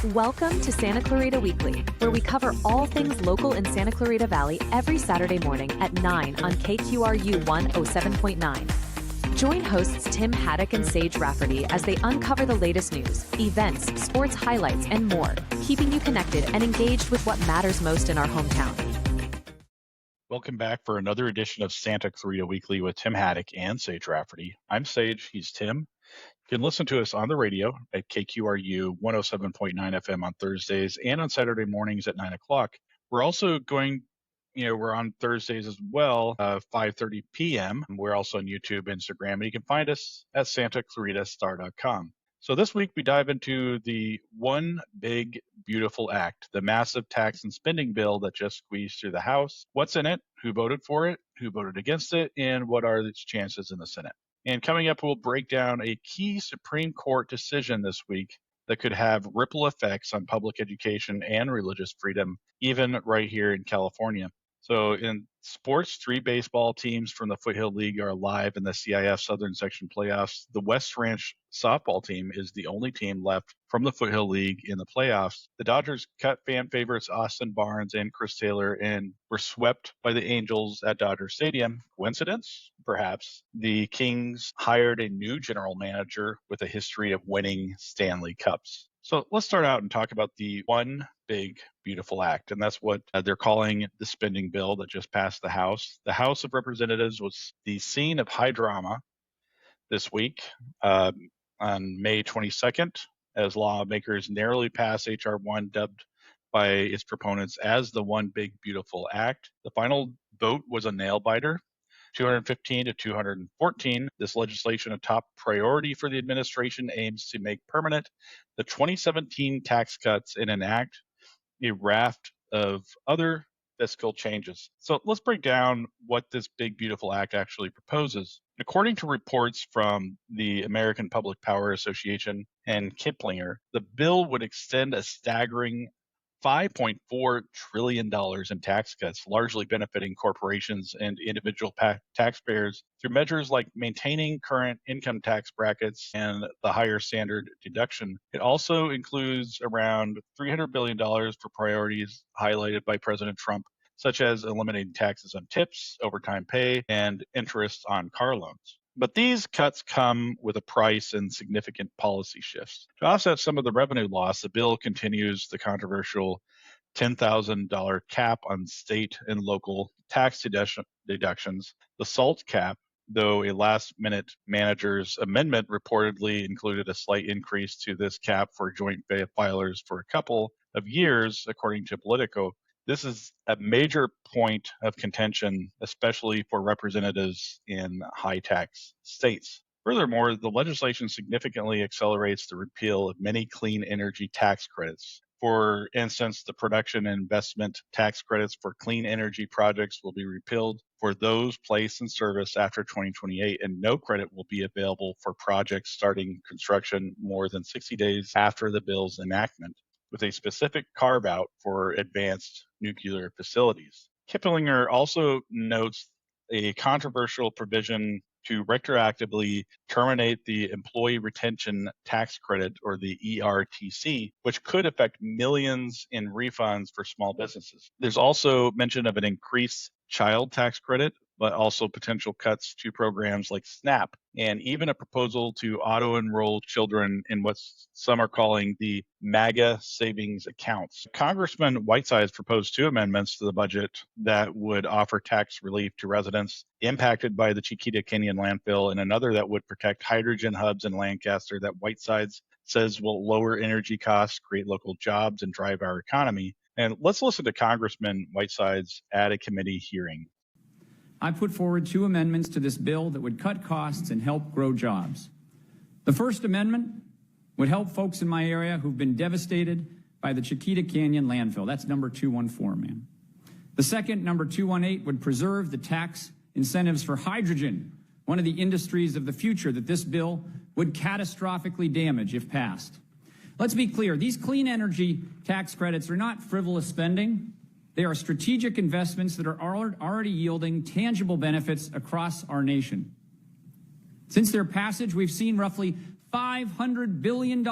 Welcome to Santa Clarita Weekly, where we cover all things local in Santa Clarita Valley every Saturday morning at 9 on KQRU 107.9. Join hosts Tim Haddock and Sage Rafferty as they uncover the latest news, events, sports highlights, and more, keeping you connected and engaged with what matters most in our hometown. Welcome back for another edition of Santa Clarita Weekly with Tim Haddock and Sage Rafferty. I'm Sage, he's Tim. You can listen to us on the radio at KQRU 107.9 FM on Thursdays and on Saturday mornings at 9 o'clock. We're also going, we're on Thursdays as well, 5:30 p.m. We're also on YouTube, Instagram, and you can find us at santaclaritastar.com. So this week we dive into the one big, beautiful act, the massive tax and spending bill that just squeezed through the House. What's in it? Who voted for it? Who voted against it? And what are its chances in the Senate? And coming up, we'll break down a key Supreme Court decision this week that could have ripple effects on public education and religious freedom, even right here in California. So in sports, 3 baseball teams from the Foothill League are alive in the CIF Southern Section playoffs. The West Ranch softball team is the only team left from the Foothill League in the playoffs. The Dodgers cut fan favorites Austin Barnes and Chris Taylor and were swept by the Angels at Dodger Stadium. Coincidence? Perhaps. The Kings hired a new general manager with a history of winning Stanley Cups. So let's start out and talk about the one big, beautiful act. And that's what they're calling the spending bill that just passed the House. The House of Representatives was the scene of high drama this week on May 22nd, as lawmakers narrowly passed H.R. 1, dubbed by its proponents as the one big, beautiful act. The final vote was a nail-biter. 215 to 214. This legislation, a top priority for the administration, aims to make permanent the 2017 tax cuts and enact a raft of other fiscal changes. So let's break down what this big, beautiful act actually proposes. According to reports from the American Public Power Association and Kiplinger, the bill would extend a staggering $5.4 trillion in tax cuts, largely benefiting corporations and individual taxpayers through measures like maintaining current income tax brackets and the higher standard deduction. It also includes around $300 billion for priorities highlighted by President Trump, such as eliminating taxes on tips, overtime pay, and interest on car loans. But these cuts come with a price and significant policy shifts. To offset some of the revenue loss, the bill continues the controversial $10,000 cap on state and local tax deductions. The SALT cap, though a last-minute manager's amendment reportedly included a slight increase to this cap for joint filers for a couple of years, according to Politico. This is a major point of contention, especially for representatives in high-tax states. Furthermore, the legislation significantly accelerates the repeal of many clean energy tax credits. For instance, the production and investment tax credits for clean energy projects will be repealed for those placed in service after 2028, and no credit will be available for projects starting construction more than 60 days after the bill's enactment, with a specific carve-out for advanced nuclear facilities. Kiplinger also notes a controversial provision to retroactively terminate the Employee Retention Tax Credit, or the ERTC, which could affect millions in refunds for small businesses. There's also mention of an increased child tax credit, but also potential cuts to programs like SNAP, and even a proposal to auto-enroll children in what some are calling the MAGA savings accounts. Congressman Whitesides proposed 2 amendments to the budget that would offer tax relief to residents impacted by the Chiquita Canyon landfill, and another that would protect hydrogen hubs in Lancaster that Whitesides says will lower energy costs, create local jobs, and drive our economy. And let's listen to Congressman Whitesides at a committee hearing. I put forward 2 amendments to this bill that would cut costs and help grow jobs. The first amendment would help folks in my area who've been devastated by the Chiquita Canyon landfill. That's number 214, ma'am. The second, number 218, would preserve the tax incentives for hydrogen, one of the industries of the future that this bill would catastrophically damage if passed. Let's be clear, these clean energy tax credits are not frivolous spending. They are strategic investments that are already yielding tangible benefits across our nation. Since their passage, we've seen roughly $500 billion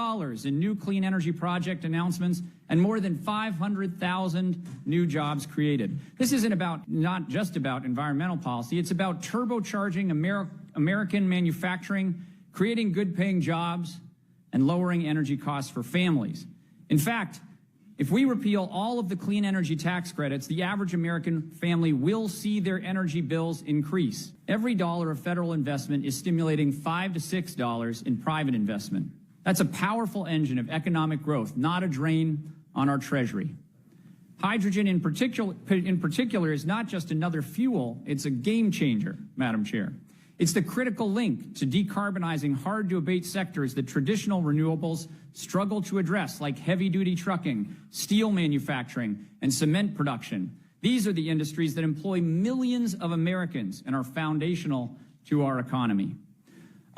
in new clean energy project announcements and more than 500,000 new jobs created. This isn't not just about environmental policy. It's about turbocharging American manufacturing, creating good-paying jobs, and lowering energy costs for families. In fact, if we repeal all of the clean energy tax credits, the average American family will see their energy bills increase. Every dollar of federal investment is stimulating $5 to $6 in private investment. That's a powerful engine of economic growth, not a drain on our treasury. Hydrogen in particular is not just another fuel, it's a game changer, Madam Chair. It's the critical link to decarbonizing hard-to-abate sectors that traditional renewables struggle to address, like heavy-duty trucking, steel manufacturing, and cement production. These are the industries that employ millions of Americans and are foundational to our economy.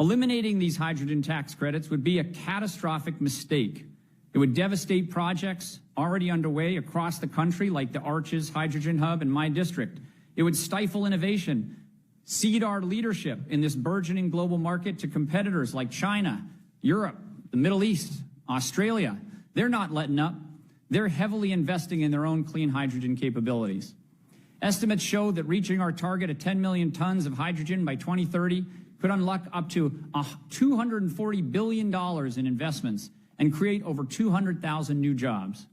Eliminating these hydrogen tax credits would be a catastrophic mistake. It would devastate projects already underway across the country, like the Arches Hydrogen Hub in my district. It would stifle innovation, cede our leadership in this burgeoning global market to competitors like China, Europe, the Middle East, Australia. They're not letting up. They're heavily investing in their own clean hydrogen capabilities. Estimates show that reaching our target of 10 million tons of hydrogen by 2030 could unlock up to $240 billion in investments and create over 200,000 new jobs.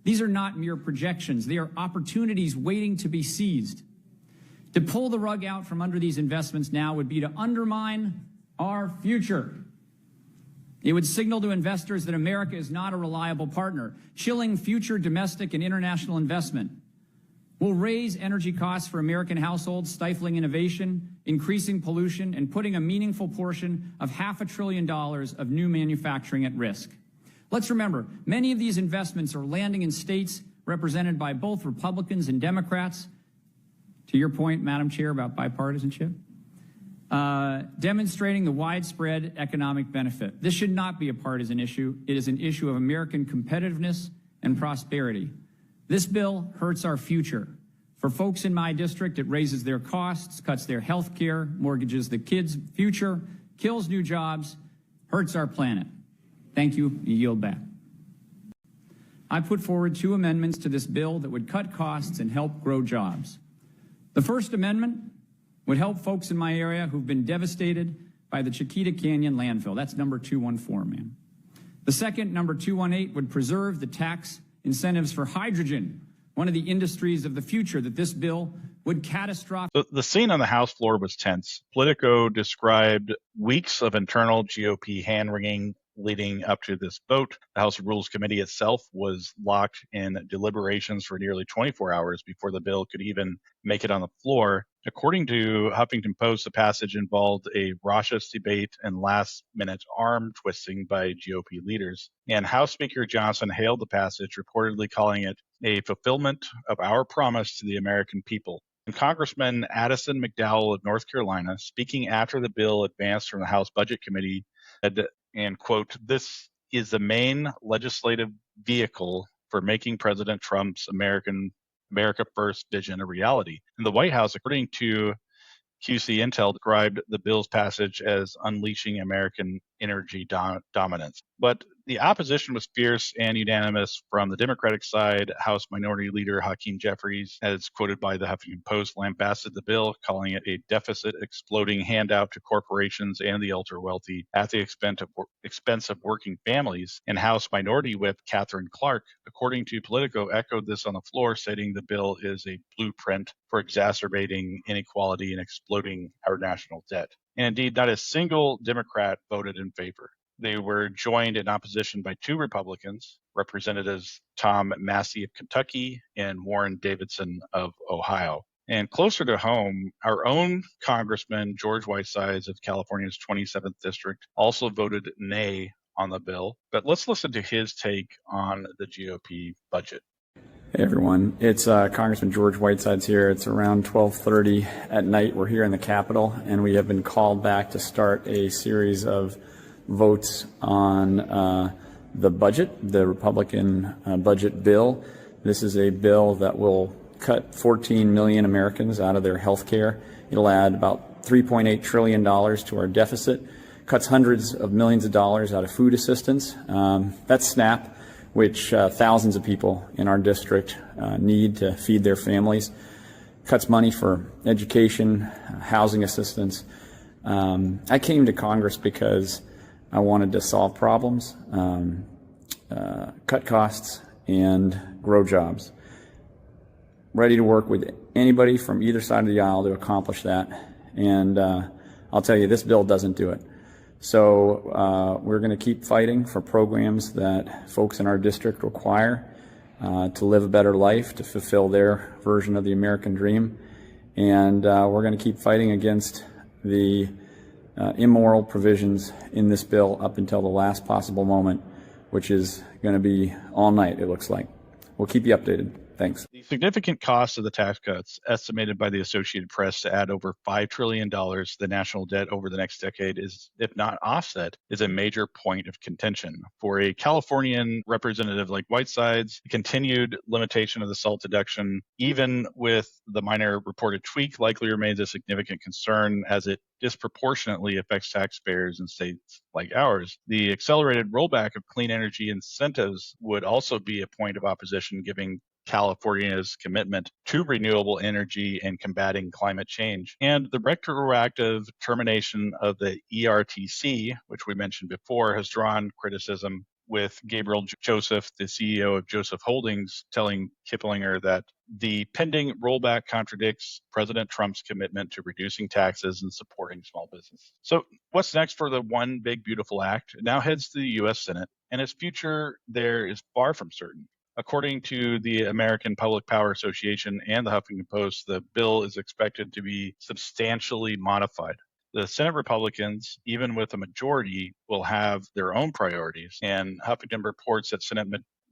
These are not mere projections. They are opportunities waiting to be seized. To pull the rug out from under these investments now would be to undermine our future. It would signal to investors that America is not a reliable partner, chilling future domestic and international investment. We'll raise energy costs for American households, stifling innovation, increasing pollution, and putting a meaningful portion of $500 billion of new manufacturing at risk. Let's remember, many of these investments are landing in states represented by both Republicans and Democrats. To your point, Madam Chair, about bipartisanship, demonstrating the widespread economic benefit. This should not be a partisan issue. It is an issue of American competitiveness and prosperity. This bill hurts our future. For folks in my district, it raises their costs, cuts their health care, mortgages the kids' future, kills new jobs, hurts our planet. Thank you. I yield back. I put forward 2 amendments to this bill that would cut costs and help grow jobs. The first amendment would help folks in my area who've been devastated by the Chiquita Canyon landfill. That's number 214, ma'am. The second, number 218, would preserve the tax incentives for hydrogen, one of the industries of the future that this bill would catastrophic. The scene on the House floor was tense. Politico described weeks of internal GOP hand-wringing leading up to this vote. The House Rules Committee itself was locked in deliberations for nearly 24 hours before the bill could even make it on the floor. According to Huffington Post, the passage involved a raucous debate and last-minute arm twisting by GOP leaders. And House Speaker Johnson hailed the passage, reportedly calling it a fulfillment of our promise to the American people. And Congressman Addison McDowell of North Carolina, speaking after the bill advanced from the House Budget Committee, said, and quote, "This is the main legislative vehicle for making President Trump's America First vision a reality." And the White House, according to QC Intel, described the bill's passage as unleashing American energy dominance. But the opposition was fierce and unanimous from the Democratic side. House Minority Leader Hakeem Jeffries, as quoted by the Huffington Post, lambasted the bill, calling it a deficit-exploding handout to corporations and the ultra-wealthy at the expense of working families. And House Minority Whip Catherine Clark, according to Politico, echoed this on the floor, stating the bill is a blueprint for exacerbating inequality and exploding our national debt. And indeed, not a single Democrat voted in favor. They were joined in opposition by 2 Republicans, Representatives Tom Massey of Kentucky and Warren Davidson of Ohio. And closer to home, our own Congressman George Whitesides of California's 27th District also voted nay on the bill. But let's listen to his take on the GOP budget. Hey everyone, it's Congressman George Whitesides here. It's around 12:30 at night. We're here in the Capitol, and we have been called back to start a series of votes on the budget, the Republican budget bill. This is a bill that will cut 14 million Americans out of their health care. It'll add about $3.8 trillion to our deficit, cuts hundreds of millions of dollars out of food assistance. That's SNAP, which thousands of people in our district need to feed their families. Cuts money for education, housing assistance. I came to Congress because I wanted to solve problems, cut costs, and grow jobs. Ready to work with anybody from either side of the aisle to accomplish that. And I'll tell you, this bill doesn't do it. So we're going to keep fighting for programs that folks in our district require to live a better life, to fulfill their version of the American dream. And we're going to keep fighting against the immoral provisions in this bill up until the last possible moment, which is going to be all night, it looks like. We'll keep you updated. Thanks. The significant cost of the tax cuts, estimated by the Associated Press to add over $5 trillion to the national debt over the next decade, is, if not offset, is a major point of contention. For a Californian representative like Whitesides, the continued limitation of the SALT deduction, even with the minor reported tweak, likely remains a significant concern as it disproportionately affects taxpayers in states like ours. The accelerated rollback of clean energy incentives would also be a point of opposition, giving California's commitment to renewable energy and combating climate change. And the retroactive termination of the ERTC, which we mentioned before, has drawn criticism, with Gabriel Joseph, the CEO of Joseph Holdings, telling Kiplinger that the pending rollback contradicts President Trump's commitment to reducing taxes and supporting small business. So what's next for the One Big Beautiful Act? It now heads to the U.S. Senate, and its future there is far from certain. According to the American Public Power Association and the Huffington Post, the bill is expected to be substantially modified. The Senate Republicans, even with a majority, will have their own priorities. And Huffington reports that Senate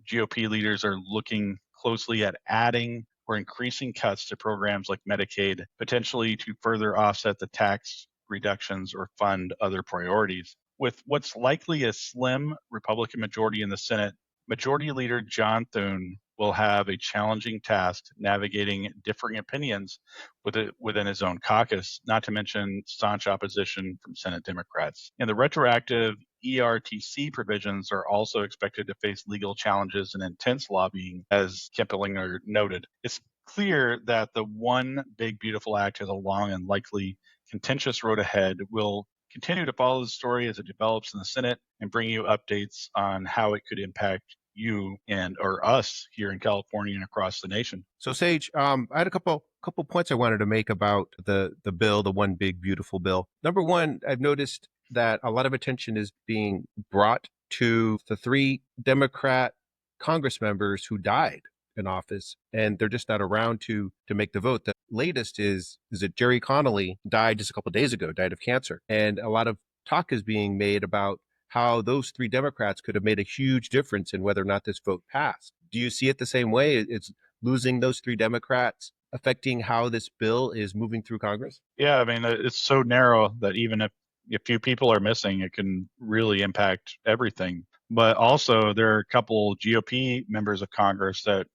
GOP leaders are looking closely at adding or increasing cuts to programs like Medicaid, potentially to further offset the tax reductions or fund other priorities. With what's likely a slim Republican majority in the Senate, Majority Leader John Thune will have a challenging task navigating differing opinions within his own caucus, not to mention staunch opposition from Senate Democrats. And the retroactive ERTC provisions are also expected to face legal challenges and intense lobbying, as Kiplinger noted. It's clear that the One Big Beautiful Act has a long and likely contentious road ahead. We'll continue to follow the story as it develops in the Senate and bring you updates on how it could impact you and or us here in California and across the nation. So Sage, I had a couple points I wanted to make about the bill, the One Big Beautiful Bill. Number one, I've noticed that a lot of attention is being brought to the 3 Democrat Congress members who died in office, and they're just not around to make the vote. The latest is that Jerry Connolly died just a couple of days ago, died of cancer. And a lot of talk is being made about how those 3 Democrats could have made a huge difference in whether or not this vote passed. Do you see it the same way? It's losing those 3 Democrats affecting how this bill is moving through Congress? Yeah, I mean, it's so narrow that even if a few people are missing, it can really impact everything. But also, there are a couple GOP members of Congress that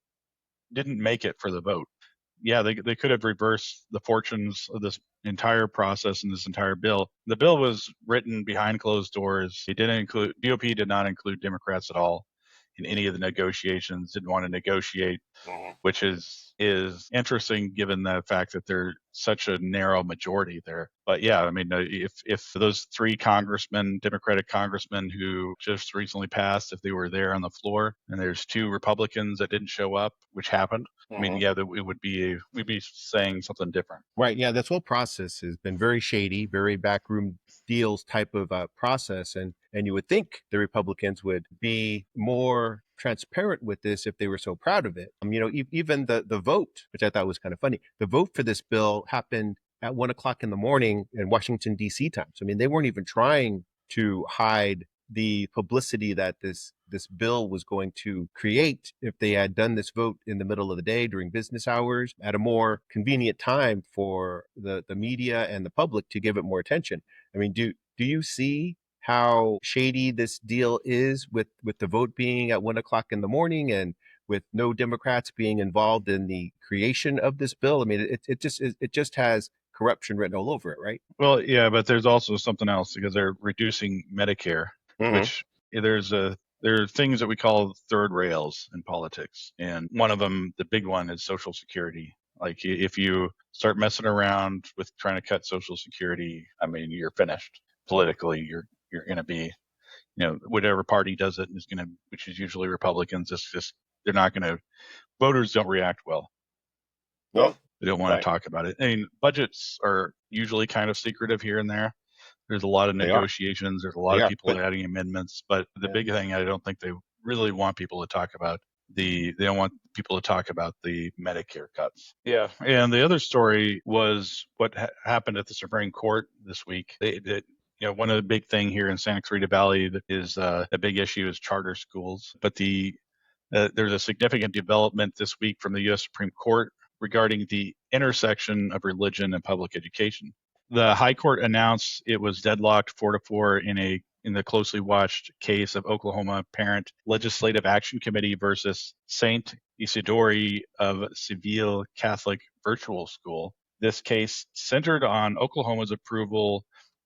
didn't make it for the vote. Yeah, they could have reversed the fortunes of this entire process and this entire bill. The bill was written behind closed doors. It didn't include, GOP did not include Democrats at all in any of the negotiations, didn't want to negotiate, which is interesting given the fact that there's such a narrow majority there. But yeah, I mean, if those 3 congressmen, Democratic congressmen who just recently passed, if they were there on the floor, and there's 2 Republicans that didn't show up, which happened, I mean, yeah, we'd be saying something different. Right. Yeah, this whole process has been very shady, very backroom deals type of process. And you would think the Republicans would be more transparent with this if they were so proud of it. Even the vote, which I thought was kind of funny, the vote for this bill happened at 1:00 in the morning in Washington, D.C. time. So, I mean, they weren't even trying to hide the publicity that this bill was going to create if they had done this vote in the middle of the day during business hours at a more convenient time for the media and the public to give it more attention. I mean, do you see how shady this deal is with the vote being at 1:00 in the morning and with no Democrats being involved in the creation of this bill? I mean, it just has corruption written all over it, right? Well, yeah, but there's also something else because they're reducing Medicare, which there are things that we call third rails in politics, and one of them, the big one, is Social Security. Like if you start messing around with trying to cut Social Security, I mean, you're finished politically. You're going to be, whatever party does it is going to, which is usually Republicans. It's just they're not going to. Voters don't react well. No. They don't want to talk about it. I mean, budgets are usually kind of secretive here and there. There's a lot of negotiations. There's a lot of people adding amendments. But the big thing, I don't think they really want people to talk about they don't want people to talk about the Medicare cuts. Yeah. And the other story was what happened at the Supreme Court this week. One of the big thing here in Santa Clarita Valley that is a big issue is charter schools. But there's a significant development this week from the U.S. Supreme Court regarding the intersection of religion and public education. The High Court announced it was deadlocked 4-4 in the closely watched case of Oklahoma Parent Legislative Action Committee versus St. Isidore of Seville Catholic Virtual School. This case centered on Oklahoma's approval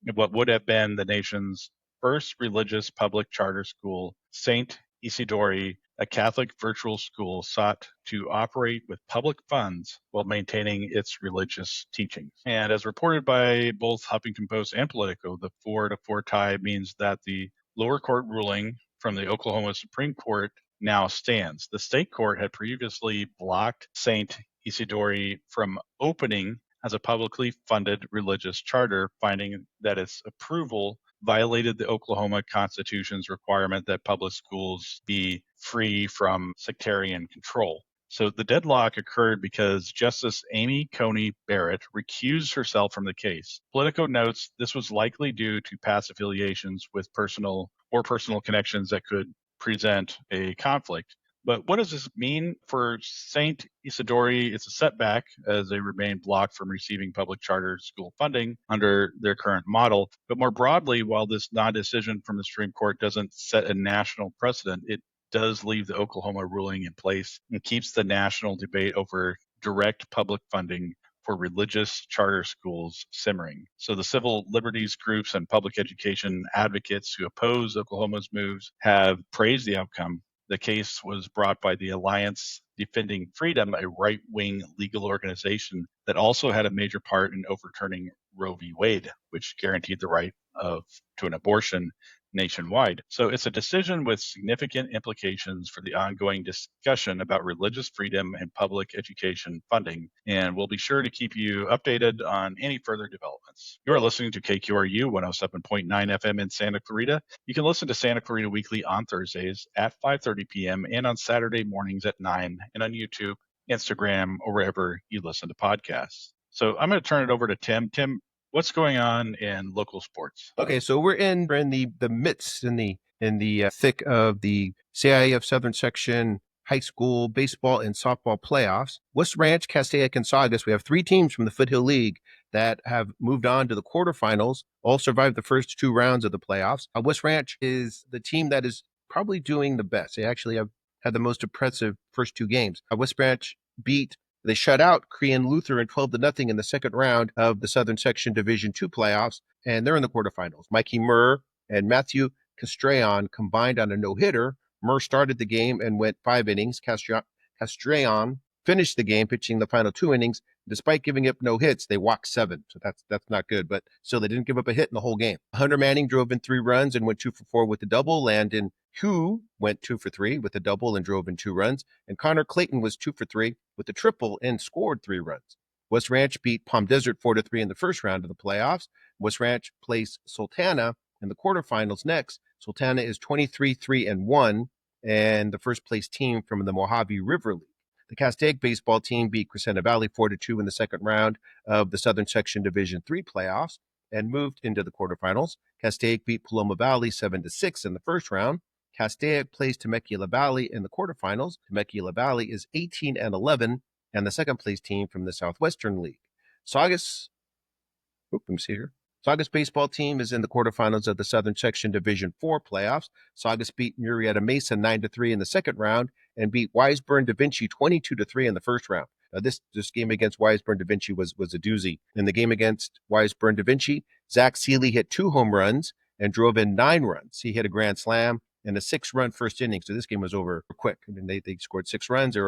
of what would have been the nation's first religious public charter school. St. Isidore, a Catholic virtual school, sought to operate with public funds while maintaining its religious teachings. And as reported by both Huffington Post and Politico, the 4-4 tie means that the lower court ruling from the Oklahoma Supreme Court now stands. The state court had previously blocked St. Isidore from opening as a publicly funded religious charter, finding that its approval violated the Oklahoma Constitution's requirement that public schools be free from sectarian control. So the deadlock occurred because Justice Amy Coney Barrett recused herself from the case. Politico notes this was likely due to past affiliations with personal connections that could present a conflict. But what does this mean for St. Isidore? It's a setback as they remain blocked from receiving public charter school funding under their current model. But more broadly, while this non-decision from the Supreme Court doesn't set a national precedent, it does leave the Oklahoma ruling in place and keeps the national debate over direct public funding for religious charter schools simmering. So the civil liberties groups and public education advocates who oppose Oklahoma's moves have praised the outcome. The case was brought by the Alliance Defending Freedom, a right-wing legal organization that also had a major part in overturning Roe v. Wade, which guaranteed the right to an abortion nationwide. So it's a decision with significant implications for the ongoing discussion about religious freedom and public education funding, and we'll be sure to keep you updated on any further developments. You are listening to KQRU 107.9 FM in Santa Clarita. You can listen to Santa Clarita Weekly on Thursdays at 5:30 p.m. and on Saturday mornings at 9, and on YouTube, Instagram, or wherever you listen to podcasts. So I'm going to turn it over to Tim. Tim, what's going on in local sports? Okay, so we're in the midst, in the thick of the CIAF Southern Section high school baseball and softball playoffs. West Ranch, Castaic, and Saugus. We have 3 teams from the Foothill League that have moved on to the quarterfinals. All survived the first 2 rounds of the playoffs. West Ranch is the team that is probably doing the best. They actually have had the most impressive first 2 games. West Ranch they shut out Crean Lutheran 12-0 in the second round of the Southern Section Division II playoffs, and they're in the quarterfinals. Mikey Murr and Matthew Castrillon combined on a no-hitter. Murr started the game and went 5 innings. Castrillon finished the game, pitching the final 2 innings. Despite giving up no hits, they walked 7, so that's not good. But still, they didn't give up a hit in the whole game. Hunter Manning drove in 3 runs and went 2 for 4 with the double. Landon Hugh went 2 for 3 with a double and drove in 2 runs. And Connor Clayton was 2 for 3 with the triple and scored 3 runs. West Ranch beat Palm Desert 4-3 in the first round of the playoffs. West Ranch plays Sultana in the quarterfinals next. Sultana is 23-3-1 and the first place team from the Mojave River League. The Castaic baseball team beat Crescenta Valley 4-2 in the second round of the Southern Section Division III playoffs and moved into the quarterfinals. Castaic beat Paloma Valley 7-6 in the first round. Castaic plays Temecula Valley in the quarterfinals. Temecula Valley is 18-11 and the second place team from the Southwestern League. Saugus baseball team is in the quarterfinals of the Southern Section Division IV playoffs. Saugus beat Murrieta Mesa 9-3 in the second round and beat Wiseburn Da Vinci 22-3 in the first round. This game against Weisburn Da Vinci was a doozy. In the game against Weisburn Da Vinci, Zach Seeley hit 2 home runs and drove in 9 runs. He hit a grand slam in a 6-run first inning. So this game was over quick. I mean, they scored 6 runs. They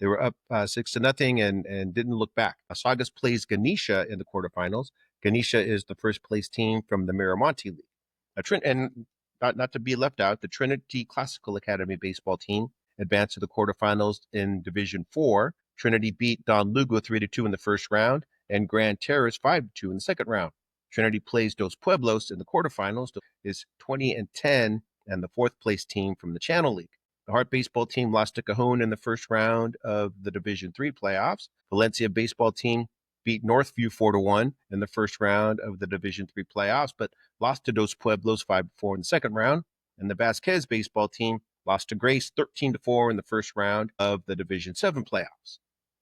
were up 6-0 and didn't look back. Saugus plays Ganesha in the quarterfinals. Ganesha is the first place team from the Miramonte League. And not to be left out, the Trinity Classical Academy baseball team advanced to the quarterfinals in Division 4. Trinity beat Don Lugo 3-2 in the first round and Grand Terrace 5-2 in the second round. Trinity plays Dos Pueblos in the quarterfinals, is 20-10 and the 4th place team from the Channel League. The Hart baseball team lost to Cajon in the first round of the Division 3 playoffs. Valencia baseball team beat Northview 4-1 in the first round of the Division 3 playoffs, but lost to Dos Pueblos 5-4 in the second round. And the Vasquez baseball team lost to Grace 13-4 in the first round of the Division 7 playoffs.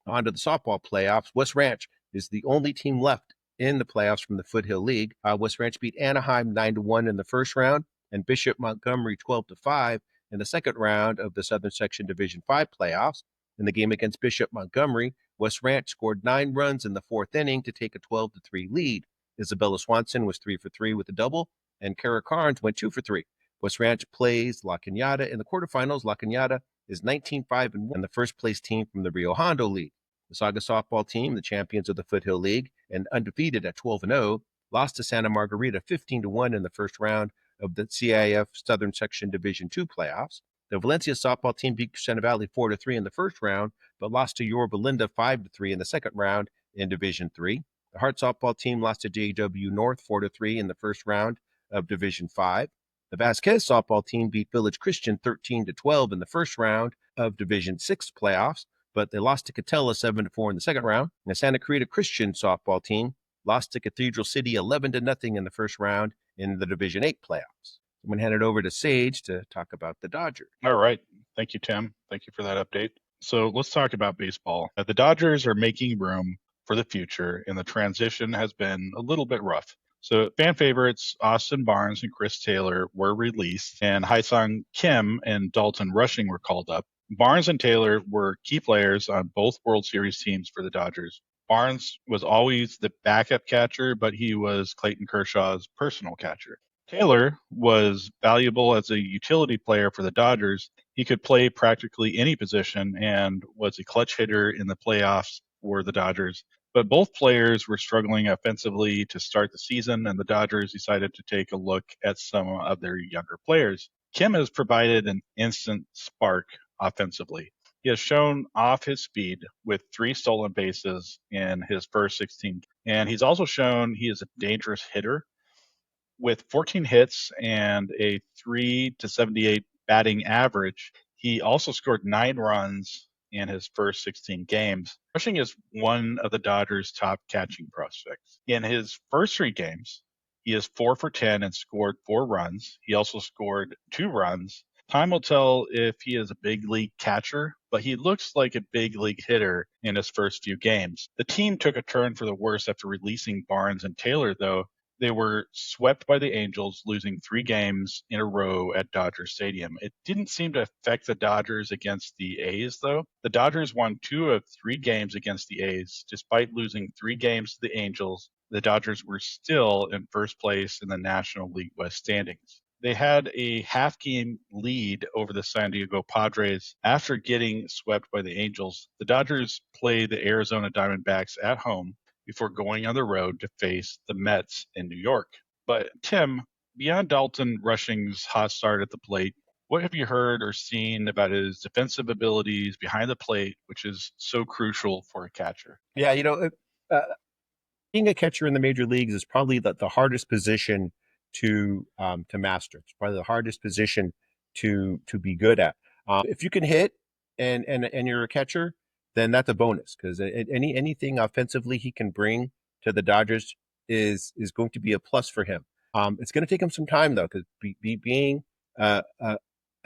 On to the softball playoffs. West Ranch is the only team left in the playoffs from the Foothill League. West Ranch beat Anaheim 9-1 in the first round and Bishop Montgomery 12-5 in the second round of the Southern Section Division 5 playoffs. In the game against Bishop Montgomery, West Ranch scored 9 runs in the 4th inning to take a 12-3 lead. Isabella Swanson was 3 for 3 with a double, and Kara Carnes went 2 for 3. West Ranch plays La Cañada in the quarterfinals. La Cañada is 19-5 and the first place team from the Rio Hondo League. The Saugus softball team, the champions of the Foothill League and undefeated at 12-0, lost to Santa Margarita 15-1 in the first round of the CIF Southern Section Division 2 playoffs. The Valencia softball team beat Crescenta Valley 4-3 in the first round, but lost to Yorba Linda 5-3 in the second round in Division 3. The Hart softball team lost to JW North 4-3 in the first round of Division 5. The Vasquez softball team beat Village Christian 13-12 in the first round of Division 6 playoffs, but they lost to Catella 7-4 in the second round. And the Santa Clarita Christian softball team lost to Cathedral City 11-0 in the first round in the Division 8 playoffs. I'm going to hand it over to Sage to talk about the Dodgers. All right. Thank you, Tim. Thank you for that update. So let's talk about baseball. The Dodgers are making room for the future, and the transition has been a little bit rough. So fan favorites Austin Barnes and Chris Taylor were released, and Haesung Kim and Dalton Rushing were called up. Barnes and Taylor were key players on both World Series teams for the Dodgers. Barnes was always the backup catcher, but he was Clayton Kershaw's personal catcher. Taylor was valuable as a utility player for the Dodgers. He could play practically any position and was a clutch hitter in the playoffs for the Dodgers. But both players were struggling offensively to start the season, and the Dodgers decided to take a look at some of their younger players. Kim has provided an instant spark offensively. He has shown off his speed with 3 stolen bases in his first 16, and he's also shown he is a dangerous hitter. With 14 hits and a 3.78 batting average, he also scored 9 runs in his first 16 games. Rushing is one of the Dodgers' top catching prospects. In his first 3 games, he is 4 for 10 and scored 4 runs. He also scored 2 runs. Time will tell if he is a big league catcher, but he looks like a big league hitter in his first few games. The team took a turn for the worse after releasing Barnes and Taylor, though. They were swept by the Angels, losing 3 games in a row at Dodger Stadium. It didn't seem to affect the Dodgers against the A's, though. The Dodgers won 2 of 3 games against the A's. Despite losing 3 games to the Angels, the Dodgers were still in first place in the National League West standings. They had a half-game lead over the San Diego Padres after getting swept by the Angels. The Dodgers play the Arizona Diamondbacks at home before going on the road to face the Mets in New York. But Tim, beyond Dalton Rushing's hot start at the plate, what have you heard or seen about his defensive abilities behind the plate, which is so crucial for a catcher? Yeah, being a catcher in the major leagues is probably the hardest position to master. It's probably the hardest position to be good at. If you can hit and you're a catcher, then that's a bonus, because anything offensively he can bring to the Dodgers is going to be a plus for him. It's going to take him some time, though, because being a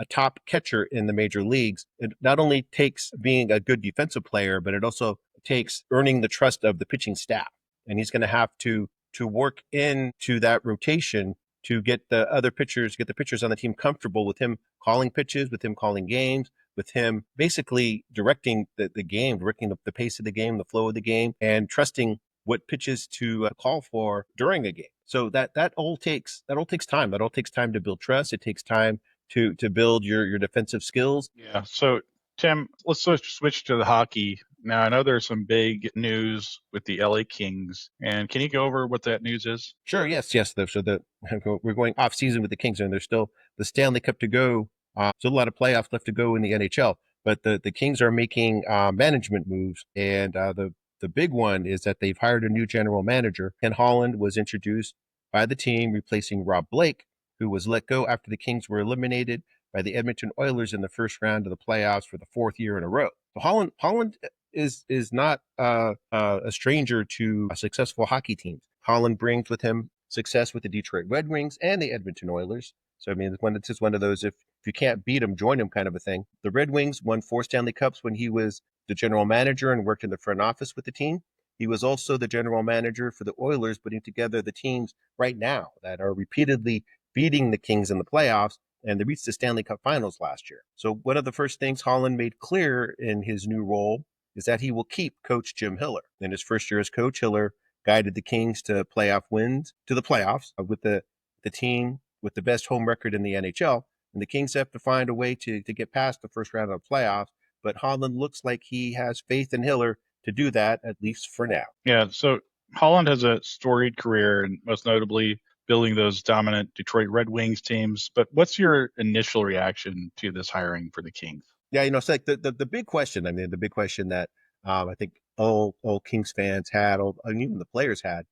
top catcher in the major leagues, it not only takes being a good defensive player, but it also takes earning the trust of the pitching staff. And he's going to have to work into that rotation to get the pitchers on the team comfortable with him calling pitches, with him calling games, with him basically directing the game, directing the pace of the game, the flow of the game, and trusting what pitches to call for during a game. So that all takes time. That all takes time to build trust. It takes time to build your defensive skills. Yeah. So Tim, let's switch to the hockey. Now, I know there's some big news with the LA Kings, and can you go over what that news is? Sure. Yes. So we're going off season with the Kings, and there's still the Stanley Cup to go. Still a lot of playoffs left to go in the NHL, but the Kings are making management moves, and the big one is that they've hired a new general manager. Ken Holland was introduced by the team, replacing Rob Blake, who was let go after the Kings were eliminated by the Edmonton Oilers in the first round of the playoffs for the fourth year in a row. So Holland is not a stranger to successful hockey teams. Holland brings with him success with the Detroit Red Wings and the Edmonton Oilers. So, I mean, it's just one of those, if you can't beat them, join them kind of a thing. The Red Wings won 4 Stanley Cups when he was the general manager and worked in the front office with the team. He was also the general manager for the Oilers, putting together the teams right now that are repeatedly beating the Kings in the playoffs, and they reached the Stanley Cup finals last year. So one of the first things Holland made clear in his new role is that he will keep coach Jim Hiller. In his first year as coach, Hiller guided the Kings to playoff wins, to the playoffs with the team with the best home record in the NHL. And the Kings have to find a way to get past the first round of the playoffs. But Holland looks like he has faith in Hiller to do that, at least for now. Yeah, so Holland has a storied career, and most notably building those dominant Detroit Red Wings teams. But what's your initial reaction to this hiring for the Kings? Yeah, it's like the big question. I mean, the big question that I think all Kings fans had, even the players had,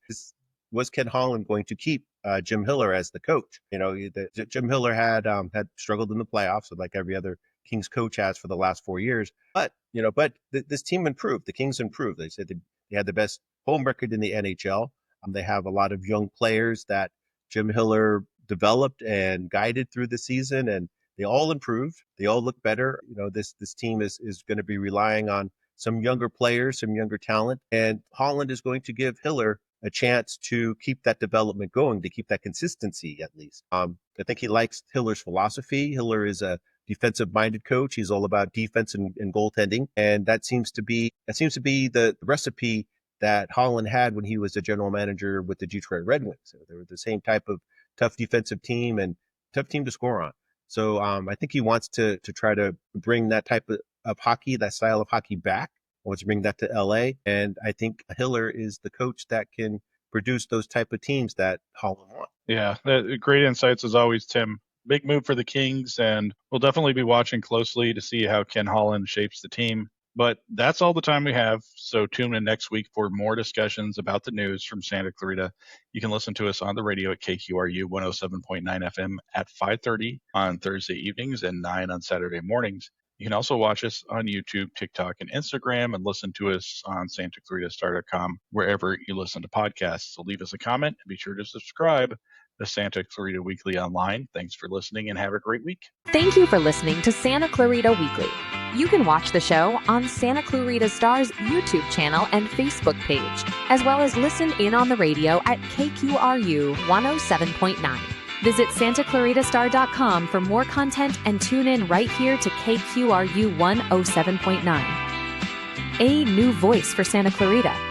was Ken Holland going to keep Jim Hiller as the coach? Jim Hiller had struggled in the playoffs, like every other Kings coach has for the last 4 years. But this team improved. The Kings improved. They said they had the best home record in the NHL. They have a lot of young players that Jim Hiller developed and guided through the season, and they all improved. They all look better. This team is going to be relying on some younger players, some younger talent, and Holland is going to give Hiller a chance to keep that development going, to keep that consistency at least. I think he likes Hiller's philosophy. Hiller is a defensive-minded coach. He's all about defense and goaltending, and that seems to be the recipe that Holland had when he was the general manager with the Detroit Red Wings. So they were the same type of tough defensive team and tough team to score on. So I think he wants to try to bring that type of hockey, that style of hockey back. He wants to bring that to LA. And I think Hiller is the coach that can produce those type of teams that Holland wants. Yeah, great insights as always, Tim. Big move for the Kings, and we'll definitely be watching closely to see how Ken Holland shapes the team. But that's all the time we have, so tune in next week for more discussions about the news from Santa Clarita. You can listen to us on the radio at KQRU 107.9 FM at 5:30 on Thursday evenings and 9 on Saturday mornings. You can also watch us on YouTube, TikTok, and Instagram, and listen to us on SantaClaritaStar.com, wherever you listen to podcasts. So leave us a comment and be sure to subscribe to Santa Clarita Weekly online. Thanks for listening and have a great week. Thank you for listening to Santa Clarita Weekly. You can watch the show on Santa Clarita Star's YouTube channel and Facebook page, as well as listen in on the radio at KQRU 107.9. Visit SantaClaritaStar.com for more content and tune in right here to KQRU 107.9. A new voice for Santa Clarita.